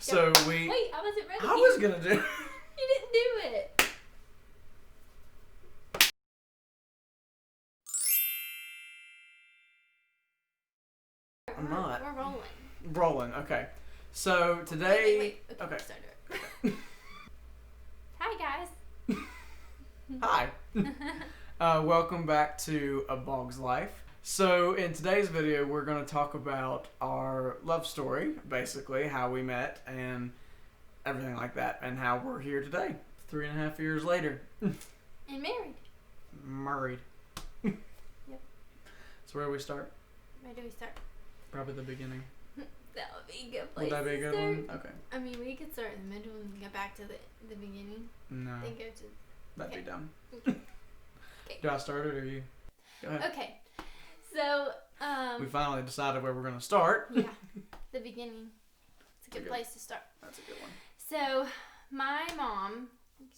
So Wait, I wasn't ready. I was gonna do. You didn't do it. I'm not. We're rolling. Rolling. Okay. So today. Wait. Okay. Start it. Hi guys. Hi. Welcome back to A Bog's Life. So in today's video, we're going to talk about our love story, basically how we met and everything like that, and how we're here today, 3.5 years later. And married. Married. Yep. So where do we start? Where do we start? Probably the beginning. That would be a good place. Would that be a good one? Okay. I mean, we could start in the middle and go back to the beginning. No. Then go to. That'd be dumb. Okay. Do I start it or you? Go ahead. Okay. So, we finally decided where we're going to start. Yeah. The beginning. It's a good place to start. That's a good one. So, my mom,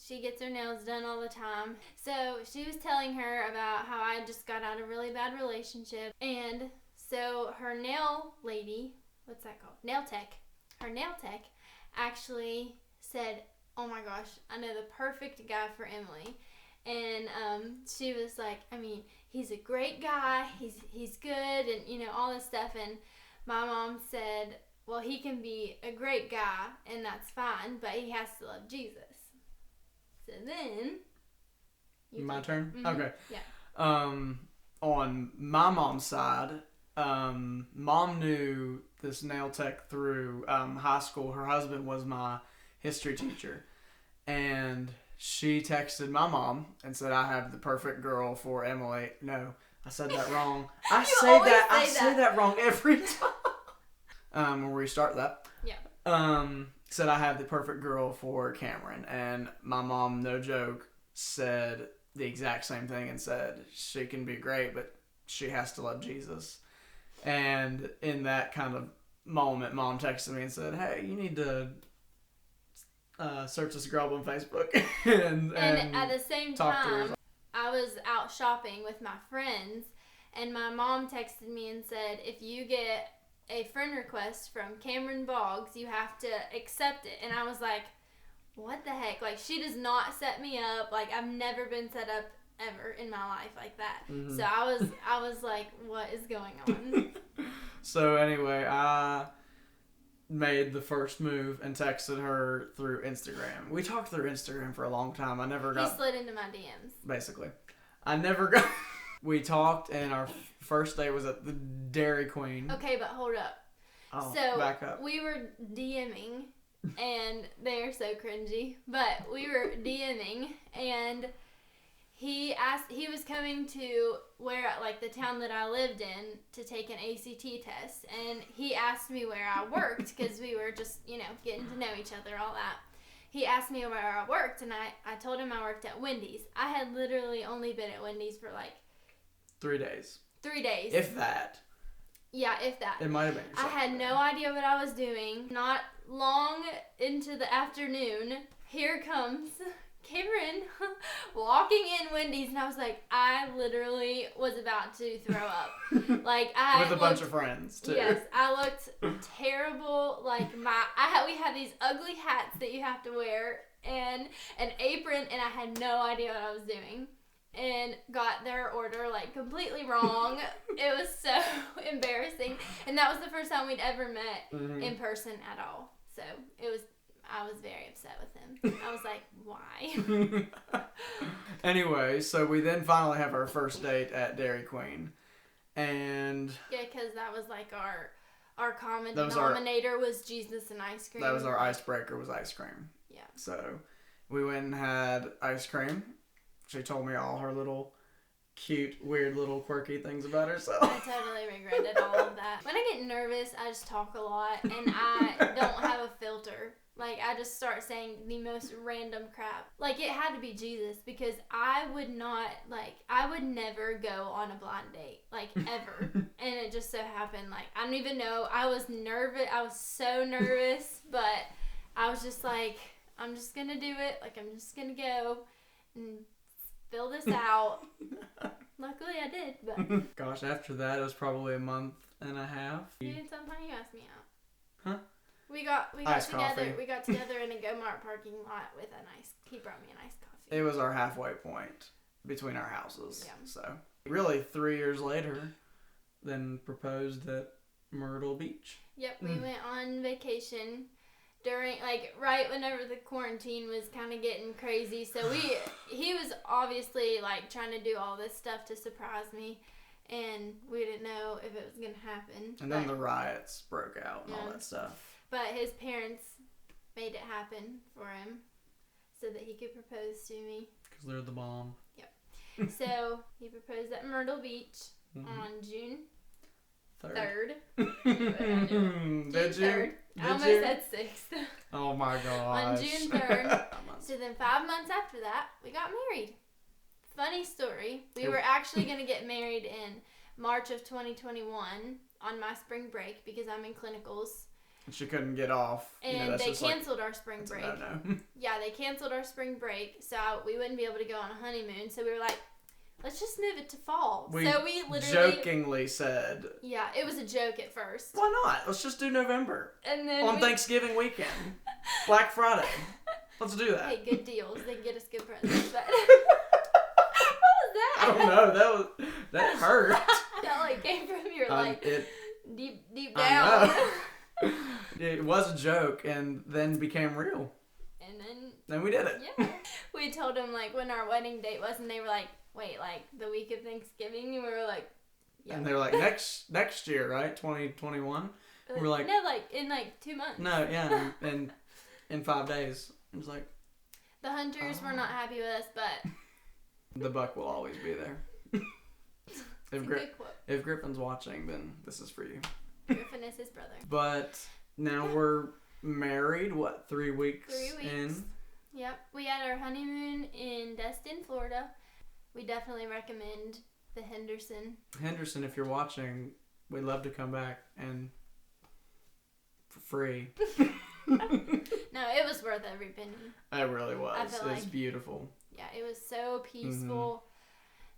she gets her nails done all the time. So, she was telling her about how I just got out of a really bad relationship. And so, her nail lady, what's that called? Nail tech. Her nail tech actually said, "Oh my gosh, I know the perfect guy for Emily." And she was like, I mean, he's a great guy. He's good, and you know all this stuff. And my mom said, well, he can be a great guy, and that's fine, but he has to love Jesus. So then, my turn. Mm-hmm. Okay. Yeah. On my mom's side, mom knew this nail tech through high school. Her husband was my history teacher, and she texted my mom and said, "I have the perfect girl for Emily." No, I said that wrong. I say that wrong every time. We'll restart that. Yeah. Said I have the perfect girl for Cameron, and my mom, no joke, said the exact same thing and said she can be great, but she has to love Jesus. And in that kind of moment, mom texted me and said, "Hey, you need to search this girl on Facebook." and at the same time, I was out shopping with my friends, and my mom texted me and said, if you get a friend request from Cameron Boggs, you have to accept it. And I was like, what the heck? Like, she does not set me up. Like, I've never been set up ever in my life like that. Mm-hmm. So I was like, what is going on? So anyway, I made the first move and texted her through Instagram. We talked through Instagram for a long time. He slid into my DMs. Basically. I never got... We talked, and our first date was at the Dairy Queen. Okay, but hold up. Oh, so back up. We were DMing, and they're so cringy, but we were DMing, and he was coming to the town that I lived in to take an ACT test, and he asked me where I worked because we were just, getting to know each other, all that. He asked me where I worked, and I told him I worked at Wendy's. I had literally only been at Wendy's for 3 days. 3 days. If that. Yeah, if that. It might have been. I had no idea what I was doing. Not long into the afternoon, here comes Cameron walking in Wendy's, and I was like, I literally was about to throw up. With a bunch of friends too. Yes, I looked terrible. We had these ugly hats that you have to wear and an apron, and I had no idea what I was doing. And got their order completely wrong. It was so embarrassing, and that was the first time we'd ever met in person at all. So I was very upset with him. I was like, why? Anyway, so we then finally have our first date at Dairy Queen. And... Yeah, because that was our common denominator was Jesus and ice cream. That was our icebreaker, was ice cream. Yeah. So we went and had ice cream. She told me all her little cute, weird, little quirky things about herself. I totally regretted all of that. When I get nervous, I just talk a lot, and I don't have a filter. I just start saying the most random crap. It had to be Jesus, because I would never go on a blind date, ever. And it just so happened, I don't even know, I was nervous, I was so nervous, but I was just like, I'm just gonna do it, I'm just gonna go and fill this out. Luckily I did, but... Gosh, after that, it was probably a month and a half. Maybe sometime you asked me out. Huh? We got Iced together. coffee. We got together in a Go-Mart parking lot with he brought me an iced coffee. It was our halfway point between our houses. Yeah. So really 3 years later, then proposed at Myrtle Beach. Yep, we went on vacation during, right whenever the quarantine was kind of getting crazy. So he was obviously, trying to do all this stuff to surprise me. And we didn't know if it was going to happen. And then the riots broke out and all that stuff. But his parents made it happen for him so that he could propose to me. Because they're the bomb. Yep. So he proposed at Myrtle Beach on June 3rd. Did you? 3rd. I almost said 6th. Oh my gosh. On June 3rd. So then 5 months after that, we got married. Funny story. We were actually going to get married in March of 2021 on my spring break because I'm in clinicals. She couldn't get off. And they canceled our spring break. No. Yeah, they canceled our spring break, so we wouldn't be able to go on a honeymoon. So we were like, let's just move it to fall. So we literally jokingly said. Yeah, it was a joke at first. Why not? Let's just do November. And then on Thanksgiving weekend. Black Friday. Let's do that. Hey, good deals. They can get us good presents. But I don't know. That hurt. That came from your deep down. I know. It was a joke and then became real. And then we did it. Yeah. We told them when our wedding date was, and they were like, "Wait, the week of Thanksgiving?" And we were like, "Yeah." And they were like, "Next year, right? 2021." We're like, "No, in 2 months." No, yeah, and in 5 days. It was like the hunters were not happy with us, but the buck will always be there. If Griffin's watching, then this is for you. Griffin is his brother. But now we're married. What, 3 weeks? 3 weeks. In? Yep. We had our honeymoon in Destin, Florida. We definitely recommend the Henderson. Henderson, if you're watching, we'd love to come back and for free. No, it was worth every penny. It really was. It was like, beautiful. Yeah, it was so peaceful.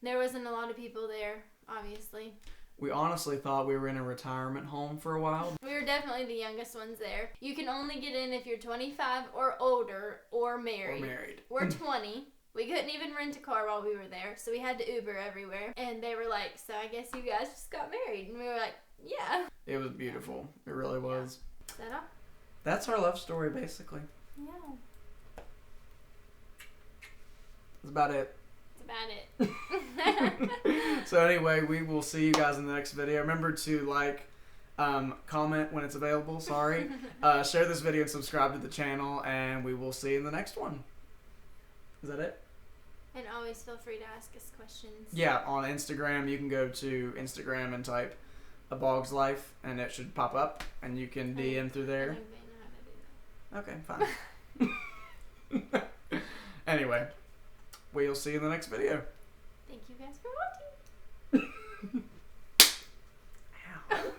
There wasn't a lot of people there, obviously. We honestly thought we were in a retirement home for a while. We were definitely the youngest ones there. You can only get in if you're 25 or older or married. We're 20. We couldn't even rent a car while we were there, so we had to Uber everywhere. And they were like, "So I guess you guys just got married." And we were like, "Yeah." It was beautiful. It really was. Is that all? That's our love story, basically. Yeah. That's about it. That's about it. So anyway, we will see you guys in the next video. Remember to comment when it's available. Sorry. Share this video and subscribe to the channel, and we will see you in the next one. Is that it? And always feel free to ask us questions. Yeah, on Instagram, you can go to Instagram and type A Bog's Life, and it should pop up, and you can DM through there. I think they know how to do that. Okay, fine. Anyway, we'll see you in the next video. Thank you guys for watching. Ow.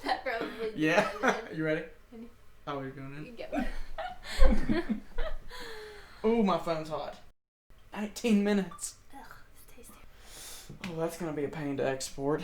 That probably. Yeah. You ready? Oh, you're going in? You get one. Oh, my phone's hot. 19 minutes. Ugh, it's tasty. Oh, that's going to be a pain to export.